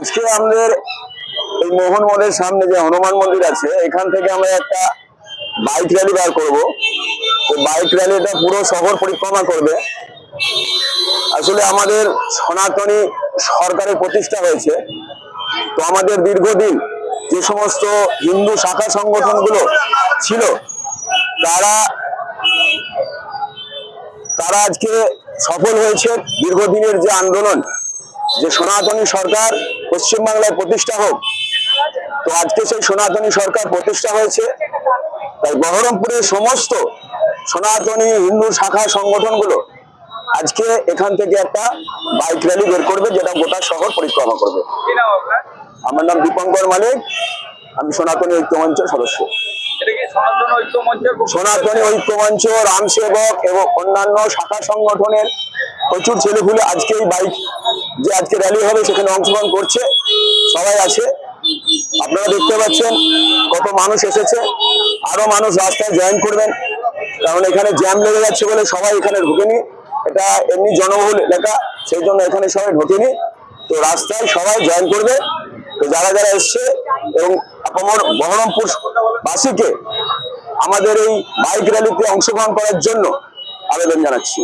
আজকে আমাদের এই মোহন মলের সামনে যে হনুমান মন্দির আছে, এখান থেকে আমরা একটা বাইক র্যালি বার করব। তো বাইক র্যালিটা পুরো শহর পরিক্রমা করবে। আসলে আমাদের সনাতনী সরকারের প্রতিষ্ঠা হয়েছে, তো আমাদের দীর্ঘদিন যে সমস্ত হিন্দু শাখা সংগঠনগুলো ছিল তারা তারা আজকে সফল হয়েছে। দীর্ঘদিনের যে আন্দোলন, যে সনাতনী সরকার পশ্চিমবাংলায় প্রতিষ্ঠা হোক, তো আজকে সেই সনাতনী সরকার প্রতিষ্ঠা হয়েছে। তাই বহরমপুরের সমস্ত সনাতনী হিন্দু শাখা সংগঠনগুলো আজকে এখান থেকে একটা বাইক র্যালি বের করবে, যেটা গোটা শহর পরিক্রমা করবে। আমার নাম দীপঙ্কর মালিক, আমি সনাতনী ঐক্য মঞ্চের সদস্য। সনাতনী ঐক্য মঞ্চ, রামসেবক এবং অন্যান্য শাখা সংগঠনের প্রচুর ছেলেপুলে আজকে এই বাইক যে আজকে র্যালি হবে সেখানে অংশগ্রহণ করছে, সবাই আছে। আপনারা দেখতে পাচ্ছেন কত মানুষ এসেছে, আরো মানুষ রাস্তায় জয়েন করবেন, কারণ এখানে জ্যাম লেগে যাচ্ছে বলে সবাই এখানে ঢোকেনি। এটা এমনি জনবহুল এলাকা, সেই জন্য এখানে সবাই ঢোকেনি। তো রাস্তায় সবাই জয়েন করবে। তো যারা যারা এসছে এবং বহরমপুর বাসীকে আমাদের এই বাইক র্যালিতে অংশগ্রহণ করার জন্য আবেদন জানাচ্ছি।